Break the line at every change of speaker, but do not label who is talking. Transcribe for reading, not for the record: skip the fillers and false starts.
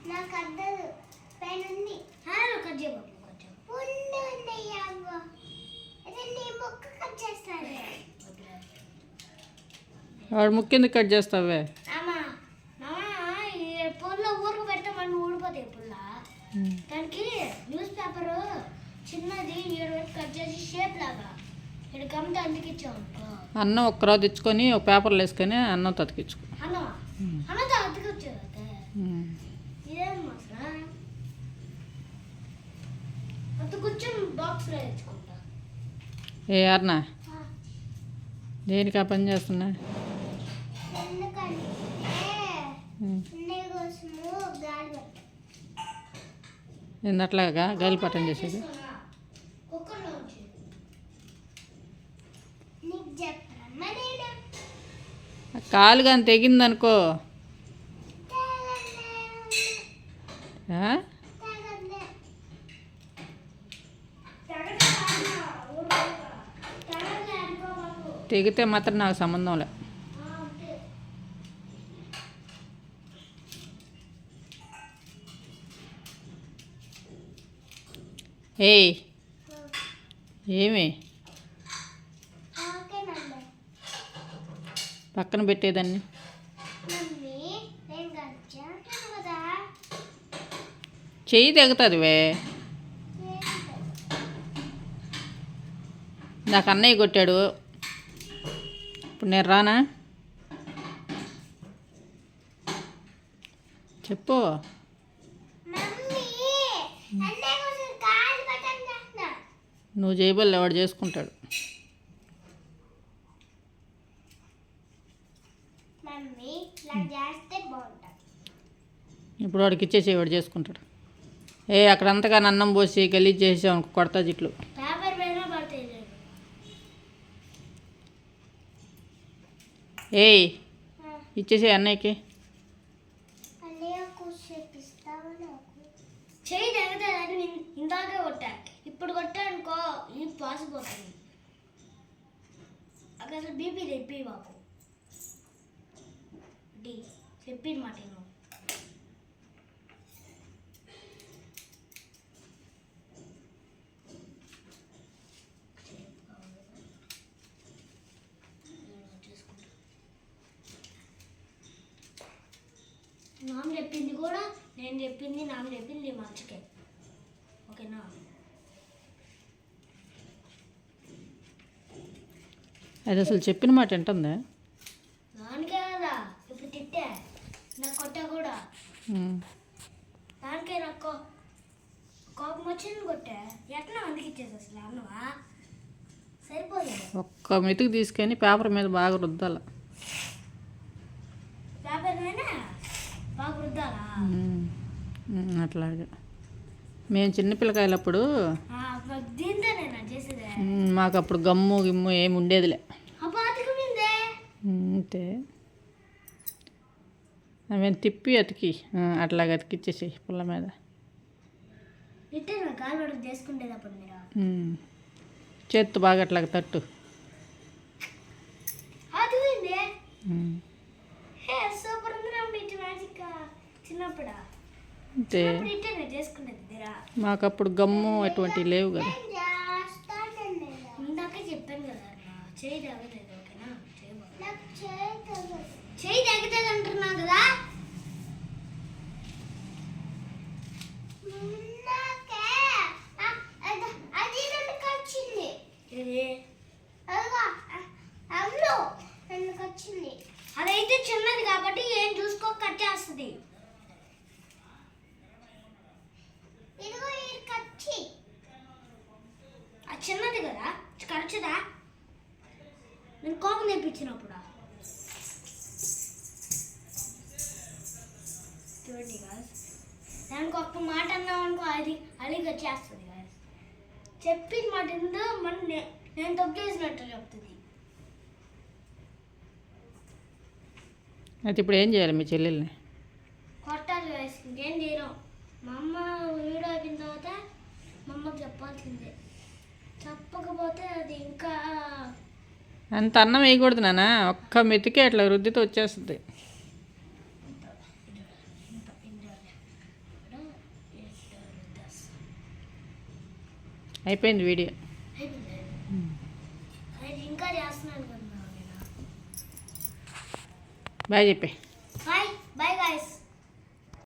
నాకు అద్దదు పెన్ ఉంది కట్ చేయబాబు కొంచెం ఉండు అన్నయ్య అదే నీ ముక్క కట్ చేస్తాను
వాడు ముక్కెందుకు కట్ చేస్తావే
అమ్మా ఈ పొల్లో ఊరుకు పెట్టమని ఊడిపోతాయి పుల్ల దానికి న్యూస్ పేపర్ చిన్నది 7 వరకు కట్ చేసి షేప్ లాగా ఇక్కడ కమ్మితే అందుకు ఇచ్చాము
అన్నం ఒక్కరోజు తెచ్చుకొని ఒక పేపర్లు వేసుకొని అన్నం తతికించుకో
అన్నతో అతికొచ్చేది ఇదేం మసలా అంత కూర్చొని బాక్స్లో తెచ్చుకుంటా
ఏ అర్ణ దేనికి ఆ పని చేస్తున్నా అట్లాగా గాలి పట్టం చేసేది కాలు కానీ తెగిందనుకో తెగితే మాత్రం నాకు సంబంధం లే ఏయ్ ఏమి పక్కన పెట్టేదాన్ని చెయ్యి తెగుతుంది వే నాకు అన్నయ్య కొట్టాడు ఇప్పుడు నేను రానా చెప్పు నువ్వు చేయబోలే వాడు చేసుకుంటాడు ఇప్పుడు వాడికి ఇచ్చేసి వాడు చేసుకుంటాడు అక్కడ అంతగా అన్నం పోసి గలీజ్ చేసావు కొడతా జిట్లు ఇచ్చేసే అన్నయ్యకి
చెయ్యి తగ్గుతుంది ఇందాకే కొట్టా ఇప్పుడు కొట్టానుకో ఈ పాసిపోతుంది అసలు బీపీ తెప్పి బాబు చెప్పి మాట నాన్న చెప్పింది కూడా నేను చెప్పింది నాన్న చెప్పింది మంచికే ఓకేనా
అది అసలు చెప్పిన మాట ఏంటుందా
దానికే కదా ఇప్పుడు తిట్టే నాకు కొట్టా కూడా దానికే నాకు కోపం వచ్చింది కొట్టా ఎట్లా అందుకు ఇచ్చేది అసలు అన్నవా సరిపోయింది
ఒక్క మెతుకు తీసుకొని పేపర్ మీద బాగా రుద్దాల
పేపర్ మీద బాగా రుద్దాలా
అట్లాగా మేము చిన్నపిల్లకాయలప్పుడు
దీంతో నేను చేసేది
మాకు అప్పుడు గమ్ము గిమ్ము ఏమి ఉండేదిలే అంతే అవి తిప్పి అతికి అట్లాగా అతికిచ్చేసి పుల్ల మీద చేత్తు బాగా అట్లాగా తట్టు అంతే మాకు అప్పుడు గమ్ము అటువంటివి లేవు కదా
చెయ్యి తగ్గుతుంది అంటున్నా కదా అది నన్ను వచ్చింది వచ్చింది అదైతే చిన్నది కాబట్టి ఏం చూసుకో కట్ చేస్తుంది ఇదిగో ఈ కచ్చి అది చిన్నది కదా ఖర్చుదా నేను కోపం తెప్పించినప్పుడు చూడండి గాయస్ దానికి ఒక్క మాట అన్నాం అనుకో అది అలిగా చేస్తుంది గాయస్ చెప్పిన మాట ఏందో మన నేను తప్పు చేసినట్టు చెప్తుంది
అయితే ఇప్పుడు ఏం చేయాలి మీ చెల్లెల్ని
కొట్టాలి గాయస్ ఇంకేం చేయడం మా అమ్మ వీడియో అయిపోయిన తర్వాత మా అమ్మకి చెప్పాల్సిందే చెప్పకపోతే అది ఇంకా
అంత అన్నం వేయకూడదు నాన్న, ఒక్క మెతికే అట్లా రుద్దితో వచ్చేస్తుంది. అయిపోయింది వీడియో.
ఇంకా చేస్తున్నాను కదా నేను.
బాయ్ చెప్పే.